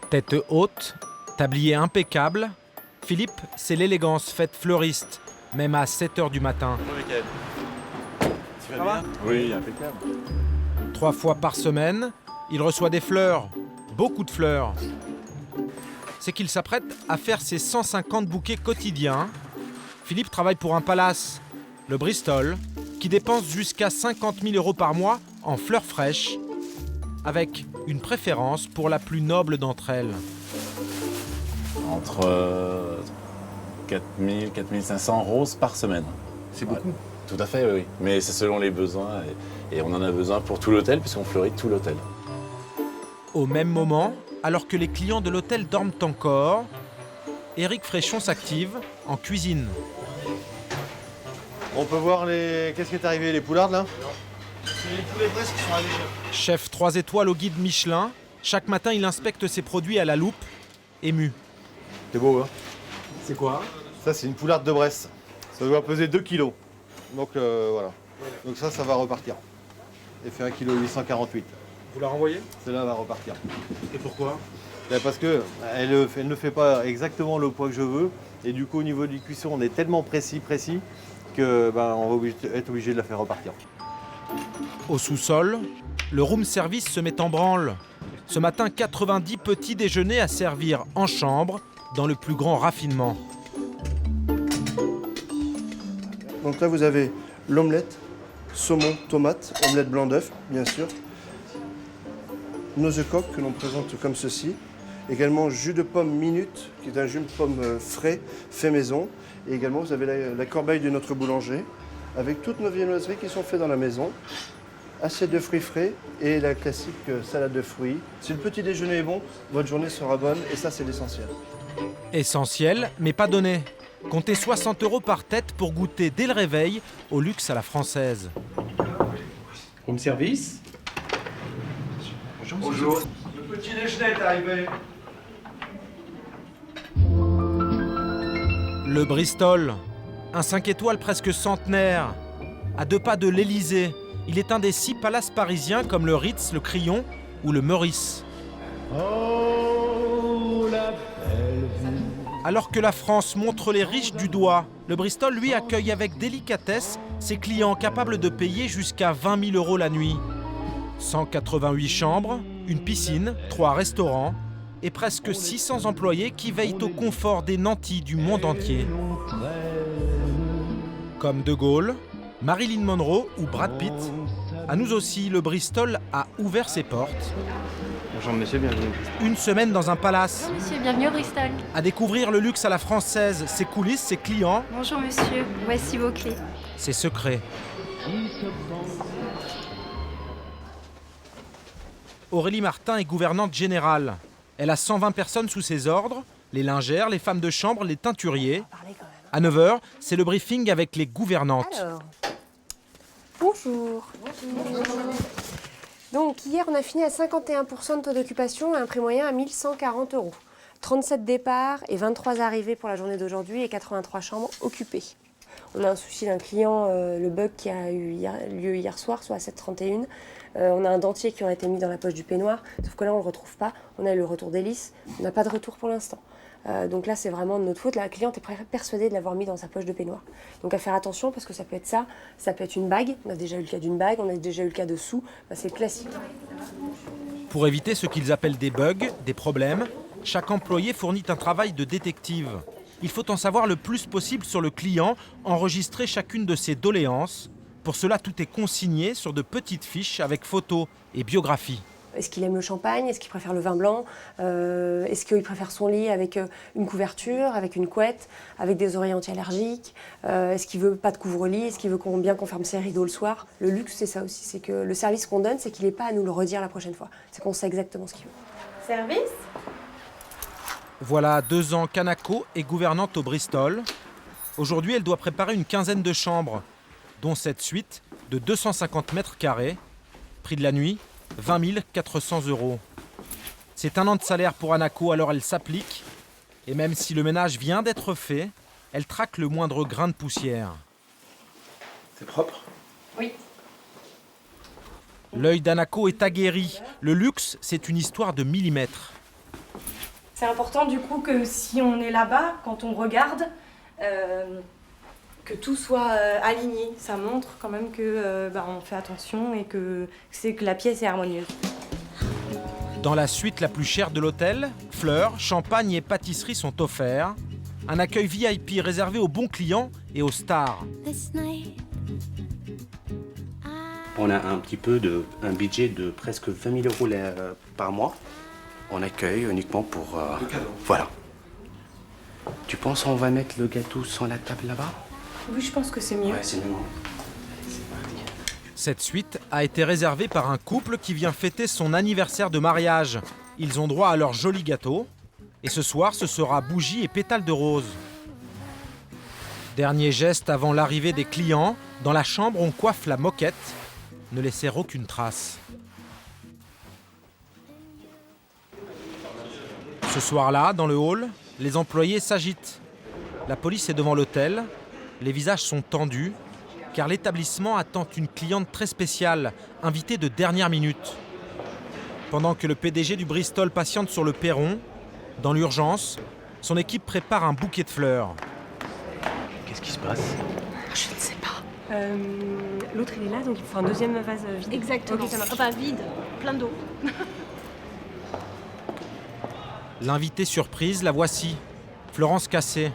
Tête haute, tablier impeccable, Philippe, c'est l'élégance faite fleuriste, même à 7h du matin. Bonjour Mickaël. Tu vas bien? Oui, impeccable. 3 fois par semaine, il reçoit des fleurs, beaucoup de fleurs. C'est qu'il s'apprête à faire ses 150 bouquets quotidiens. Philippe travaille pour un palace, le Bristol, qui dépense jusqu'à 50 000 € par mois en fleurs fraîches, avec une préférence pour la plus noble d'entre elles. Entre 4 000 et 4 500 roses par semaine. C'est beaucoup. Tout à fait, oui. Mais c'est selon les besoins et on en a besoin pour tout l'hôtel puisqu'on fleurit tout l'hôtel. Au même moment, alors que les clients de l'hôtel dorment encore, Éric Fréchon s'active en cuisine. On peut voir qu'est-ce qui est arrivé, les poulardes là? C'est les poulets Brest qui sont arrivés. Chef 3 étoiles au guide Michelin, chaque matin il inspecte ses produits à la loupe, ému. C'est beau, hein? C'est quoi? Ça, c'est une poularde de Brest. Ça doit peser 2 kilos. Donc voilà. Donc ça va repartir. Elle fait 1,848 kg. Vous la renvoyez? Celle-là va repartir. Et pourquoi? Parce que elle ne fait pas exactement le poids que je veux. Et du coup, au niveau du cuisson, on est tellement précis que on va être obligé de la faire repartir. Au sous-sol, le room service se met en branle. Ce matin, 90 petits déjeuners à servir en chambre, dans le plus grand raffinement. Donc là, vous avez l'omelette, saumon, tomate, omelette blanc d'œuf, bien sûr. Nos œufs coques que l'on présente comme ceci. Également jus de pomme minute, qui est un jus de pomme frais, fait maison. Et également, vous avez la corbeille de notre boulanger, avec toutes nos viennoiseries qui sont faites dans la maison. Assiette de fruits frais et la classique salade de fruits. Si le petit déjeuner est bon, votre journée sera bonne et ça, c'est l'essentiel. Essentiel, mais pas donné. Comptez 60 € par tête pour goûter dès le réveil au luxe à la française. Room service. Bonjour. Le petit déjeuner est arrivé. Le Bristol, un 5 étoiles presque centenaire, à 2 pas de l'Élysée. Il est un des 6 palaces parisiens comme le Ritz, le Crillon ou le Meurice. Alors que la France montre les riches du doigt, le Bristol, lui, accueille avec délicatesse ses clients capables de payer jusqu'à 20 000 € la nuit. 188 chambres, une piscine, 3 restaurants et presque 600 employés qui veillent au confort des nantis du monde entier. Comme De Gaulle, Marilyn Monroe ou Brad Pitt, à nous aussi, le Bristol a ouvert ses portes. Bonjour monsieur, bienvenue. Une semaine dans un palace. Bonjour monsieur, bienvenue au Bristol. À découvrir le luxe à la française, ses coulisses, ses clients, Bonjour monsieur, voici vos clés. ses secrets. Aurélie Martin est gouvernante générale. Elle a 120 personnes sous ses ordres, les lingères, les femmes de chambre, les teinturiers. À 9h, c'est le briefing avec les gouvernantes. Alors, bonjour. Donc hier, on a fini à 51% de taux d'occupation et un prix moyen à 1 140 €. 37 départs et 23 arrivées pour la journée d'aujourd'hui et 83 chambres occupées. On a un souci d'un client, le bug qui a eu lieu hier soir, soit à 7h31. On a un dentier qui aurait été mis dans la poche du peignoir, sauf que là on ne le retrouve pas. On a eu le retour d'hélice, on n'a pas de retour pour l'instant. Donc là c'est vraiment de notre faute, la cliente est persuadée de l'avoir mis dans sa poche de peignoir. Donc à faire attention parce que ça peut être ça, ça peut être une bague, on a déjà eu le cas d'une bague, on a déjà eu le cas de sous, c'est classique. Pour éviter ce qu'ils appellent des bugs, des problèmes, chaque employé fournit un travail de détective. Il faut en savoir le plus possible sur le client, enregistrer chacune de ses doléances. Pour cela, tout est consigné sur de petites fiches avec photos et biographie. Est-ce qu'il aime le champagne? Est-ce qu'il préfère le vin blanc? Est-ce qu'il préfère son lit avec une couverture, avec une couette, avec des oreillers anti-allergiques? Est-ce qu'il veut pas de couvre-lit? Est-ce qu'il veut bien qu'on ferme ses rideaux le soir? Le luxe, c'est ça aussi. C'est que le service qu'on donne, c'est qu'il n'est pas à nous le redire la prochaine fois. C'est qu'on sait exactement ce qu'il veut. Service? Voilà 2 ans qu'Anako est gouvernante au Bristol. Aujourd'hui, elle doit préparer une quinzaine de chambres, dont cette suite de 250 mètres carrés. Prix de la nuit, 20 400 €. C'est 1 an de salaire pour Anako, alors elle s'applique. Et même si le ménage vient d'être fait, elle traque le moindre grain de poussière. C'est propre? Oui. L'œil d'Anako est aguerri. Le luxe, c'est une histoire de millimètres. C'est important du coup que si on est là-bas, quand on regarde, que tout soit aligné. Ça montre quand même que on fait attention et que la pièce est harmonieuse. Dans la suite la plus chère de l'hôtel, fleurs, champagne et pâtisseries sont offerts. Un accueil VIP réservé aux bons clients et aux stars. On a un budget de presque 20 000 euros par mois. On accueille uniquement pour... Le cadeau. Voilà. Tu penses qu'on va mettre le gâteau sur la table là-bas? Oui, je pense que c'est mieux. Ouais, c'est mieux. Cette suite a été réservée par un couple qui vient fêter son anniversaire de mariage. Ils ont droit à leur joli gâteau. Et ce soir, ce sera bougies et pétales de rose. Dernier geste avant l'arrivée des clients. Dans la chambre, on coiffe la moquette. Ne laisser aucune trace. Ce soir-là, dans le hall, les employés s'agitent. La police est devant l'hôtel. Les visages sont tendus, car l'établissement attend une cliente très spéciale, invitée de dernière minute. Pendant que le PDG du Bristol patiente sur le perron, dans l'urgence, son équipe prépare un bouquet de fleurs. Qu'est-ce qui se passe? Je ne sais pas. L'autre il est là, donc il faut un deuxième vase vide. Exactement. Ok, ça marche. Enfin, vide, plein d'eau. L'invitée surprise, la voici, Florence Cassé.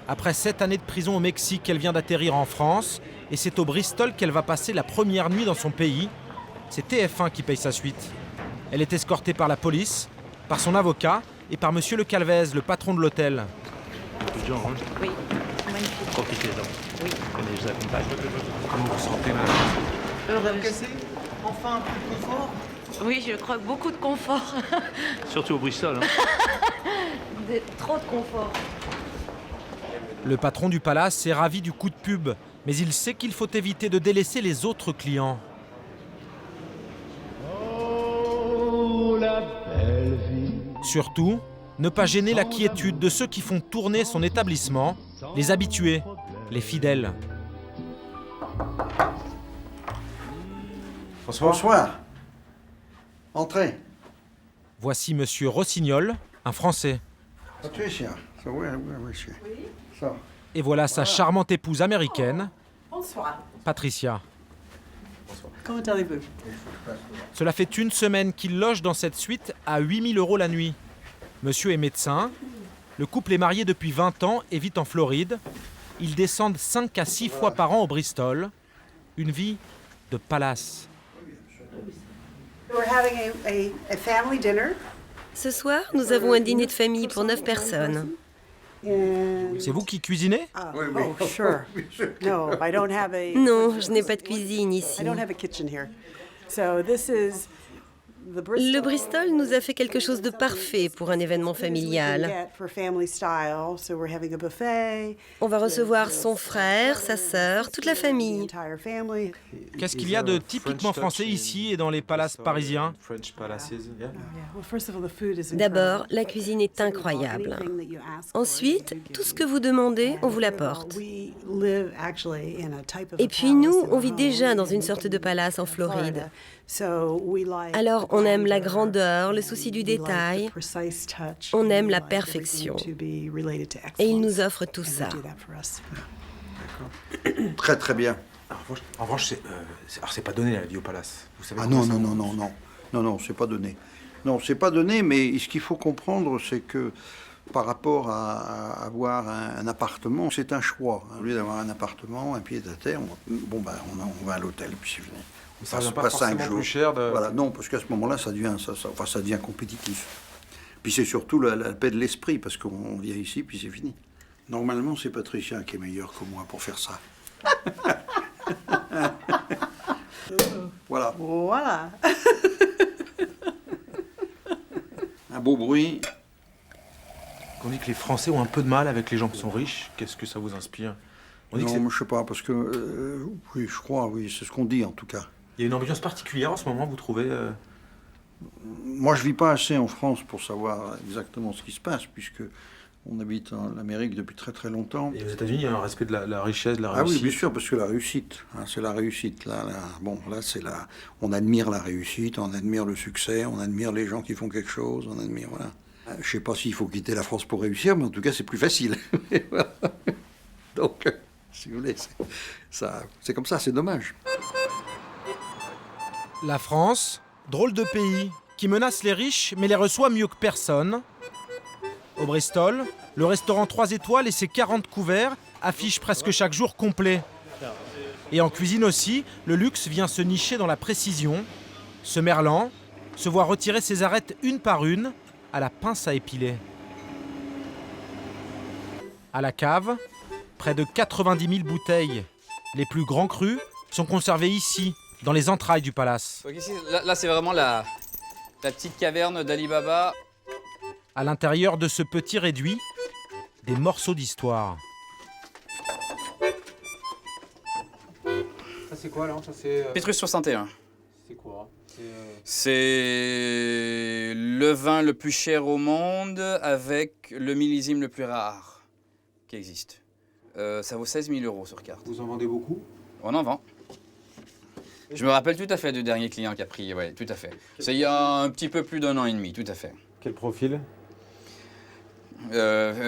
Après 7 années de prison au Mexique, elle vient d'atterrir en France et c'est au Bristol qu'elle va passer la première nuit dans son pays. C'est TF1 qui paye sa suite. Elle est escortée par la police, par son avocat et par Monsieur Le Calvez, le patron de l'hôtel. Beaucoup de gens, hein? Oui, magnifique. Profitez-en. Oui. Venez, je vous accompagne. Comment vous sentez là? Heureuse. Enfin un peu de confort? Oui, je crois que beaucoup de confort. Surtout au Bristol. Hein? Trop de confort. Le patron du palace est ravi du coup de pub, mais il sait qu'il faut éviter de délaisser les autres clients. Surtout, ne pas gêner la quiétude de ceux qui font tourner son établissement, les habitués, les fidèles. Bonsoir. Entrez. Voici Monsieur Rossignol, un Français. Patricia. Oui. Ça. Et voilà sa charmante épouse américaine, Bonsoir. Patricia. Comment allez-vous? Cela fait une semaine qu'il loge dans cette suite à 8 000 € la nuit. Monsieur est médecin. Le couple est marié depuis 20 ans et vit en Floride. Ils descendent 5 à 6 fois par an au Bristol. Une vie de palace. We're having a family dinner. Ce soir, nous avons un dîner de famille pour 9 personnes. C'est vous qui cuisinez? Oh, sure. No, I don't have a. Non, je n'ai pas de cuisine ici. I don't have a kitchen here. So this is the Bristol. Le Bristol nous a fait quelque chose de parfait pour un événement familial. For family style, so we're having a buffet. On va recevoir son frère, sa sœur, toute la famille. Entire family. Qu'est-ce qu'il y a de typiquement français ici et dans les palaces parisiens? Well, first of all, the food is D'abord, incredible. la cuisine est incroyable. Anything that you ask for. Ensuite, tout ce que vous demandez, on vous l'apporte. We live actually in a type of Et a puis nous, palace in on vit déjà dans une Mahoning, sorte de palace en Floride. Florida. So we like Alors, on aime la grandeur, le souci du détail. On aime la perfection. Et il nous offre tout ça. Très très bien. En revanche, c'est pas donné la vie au palace. Vous savez Ah comment non, ça- non, c'est pas donné. Non, c'est pas donné, mais ce qu'il faut comprendre, c'est que par rapport à avoir un appartement, c'est un choix. Au lieu d'avoir un appartement, un pied à terre, on va à l'hôtel, puis c'est fini. Ça revient pas forcément plus cher de... Voilà, non, parce qu'à ce moment-là, ça devient compétitif. Puis c'est surtout la paix de l'esprit, parce qu'on vient ici, puis c'est fini. Normalement, c'est Patricia qui est meilleure que moi pour faire ça. Voilà. Voilà. Un beau bruit. On dit que les Français ont un peu de mal avec les gens qui sont riches. Qu'est-ce que ça vous inspire? On dit que Non, c'est- moi, je sais pas, parce que... oui, je crois, oui, c'est ce qu'on dit, en tout cas. il y a une ambiance particulière en ce moment, vous trouvez Moi, je vis pas assez en France pour savoir exactement ce qui se passe, puisque on habite en Amérique depuis très très longtemps. Et aux États-Unis, il y a un respect de la richesse, de la Ah oui, réussite. bien sûr, parce que la réussite, c'est la réussite. Là, c'est on admire la réussite, on admire le succès, on admire les gens qui font quelque chose, on admire, voilà. Je ne sais pas s'il faut quitter la France pour réussir, mais en tout cas, c'est plus facile. Donc, si vous voulez, c'est comme ça, c'est dommage. La France, drôle de pays, qui menace les riches mais les reçoit mieux que personne. Au Bristol, le restaurant 3 étoiles et ses 40 couverts affichent presque chaque jour complet. Et en cuisine aussi, le luxe vient se nicher dans la précision. Ce merlan se voit retirer ses arêtes une par une à la pince à épiler. À la cave, près de 90 000 bouteilles. Les plus grands crus sont conservés ici, dans les entrailles du palace. Donc ici, là c'est vraiment la petite caverne d'Ali Baba. À l'intérieur de ce petit réduit, des morceaux d'histoire. Ça c'est quoi là? Pétrus 61. C'est quoi? C'est le vin le plus cher au monde avec le millésime le plus rare qui existe. Ça vaut 16 000 € sur carte. Vous en vendez beaucoup? On en vend. Je me rappelle tout à fait du dernier client qui a pris, ouais, tout à fait. C'est il y a un petit peu plus d'1 an et demi, tout à fait. Quel profil?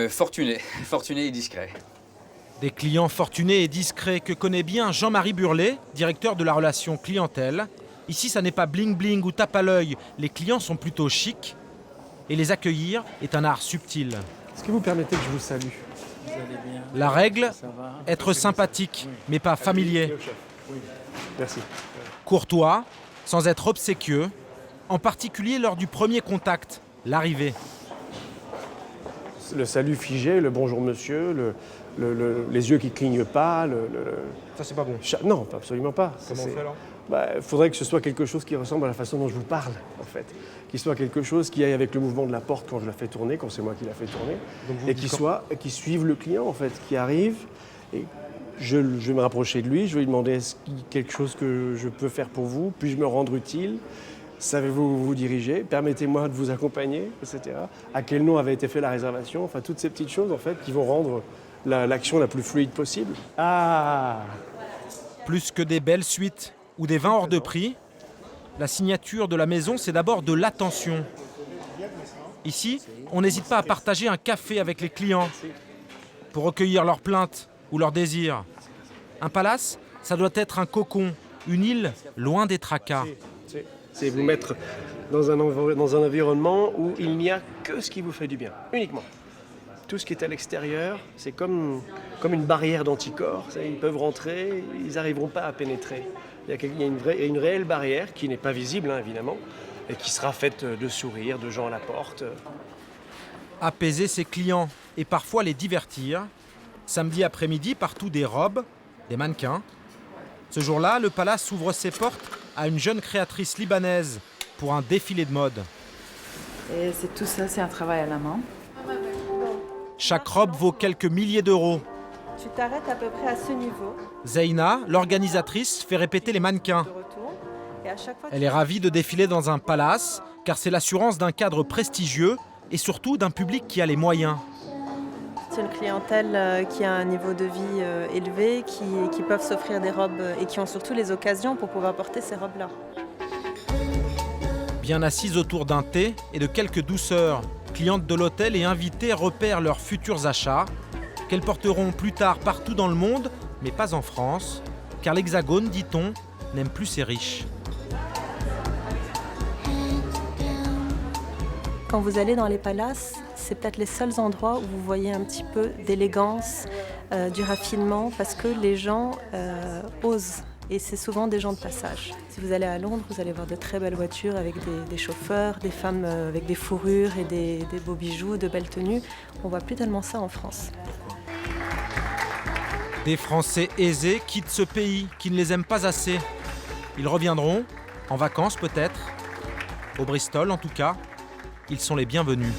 Fortuné et discret. Des clients fortunés et discrets que connaît bien Jean-Marie Burlet, directeur de la relation clientèle. Ici, ça n'est pas bling-bling ou tape à l'œil. Les clients sont plutôt chics. Et les accueillir est un art subtil. Est-ce que vous permettez que je vous salue? Vous allez bien? La règle, être sympathique, mais pas familier. Oui. Merci. Courtois, sans être obséquieux, en particulier lors du premier contact, l'arrivée. Le salut figé, le bonjour monsieur, les yeux qui clignent pas. Ça, c'est pas bon. Non, absolument pas. Comment on fait alors? Il faudrait que ce soit quelque chose qui ressemble à la façon dont je vous parle, en fait. Qu'il soit quelque chose qui aille avec le mouvement de la porte quand je la fais tourner, quand c'est moi qui la fais tourner. Et qui suive le client, en fait, qui arrive. Et je vais me rapprocher de lui, je vais lui demander est-ce qu'il y a quelque chose que je peux faire pour vous? Puis-je me rendre utile? Savez-vous vous diriger? Permettez-moi de vous accompagner, etc. À quel nom avait été fait la réservation? Enfin, toutes ces petites choses, en fait, qui vont rendre l'action la plus fluide possible. Ah! Plus que des belles suites ou des vins hors de prix, la signature de la maison, c'est d'abord de l'attention. Ici, on n'hésite pas à partager un café avec les clients pour recueillir leurs plaintes ou leurs désirs. Un palace, ça doit être un cocon, une île loin des tracas. C'est vous mettre dans un environnement où il n'y a que ce qui vous fait du bien, uniquement. Tout ce qui est à l'extérieur, c'est comme une barrière d'anticorps. Ils peuvent rentrer, ils n'arriveront pas à pénétrer. Il y a une réelle barrière qui n'est pas visible, hein, évidemment, et qui sera faite de sourires, de gens à la porte. Apaiser ses clients et parfois les divertir. Samedi après-midi, partout des robes, des mannequins. Ce jour-là, le palace ouvre ses portes à une jeune créatrice libanaise pour un défilé de mode. Et tout ça, c'est un travail à la main. Chaque robe vaut quelques milliers d'euros. Tu t'arrêtes à peu près à ce niveau. Zeina, l'organisatrice, fait répéter les mannequins. Et à chaque fois, Elle est ravie de défiler dans un palace, car c'est l'assurance d'un cadre prestigieux et surtout d'un public qui a les moyens. c'est une clientèle qui a un niveau de vie élevé, qui peuvent s'offrir des robes et qui ont surtout les occasions pour pouvoir porter ces robes-là. Bien assises autour d'un thé et de quelques douceurs, clientes de l'hôtel et invitées repèrent leurs futurs achats, qu'elles porteront plus tard partout dans le monde, mais pas en France, car l'Hexagone, dit-on, n'aime plus ses riches. Quand vous allez dans les palaces, c'est peut-être les seuls endroits où vous voyez un petit peu d'élégance, du raffinement, parce que les gens osent. Et c'est souvent des gens de passage. Si vous allez à Londres, vous allez voir de très belles voitures avec des chauffeurs, des femmes avec des fourrures et des beaux bijoux, de belles tenues. On ne voit plus tellement ça en France. Des Français aisés quittent ce pays qui ne les aime pas assez. Ils reviendront, en vacances peut-être. Au Bristol en tout cas, ils sont les bienvenus.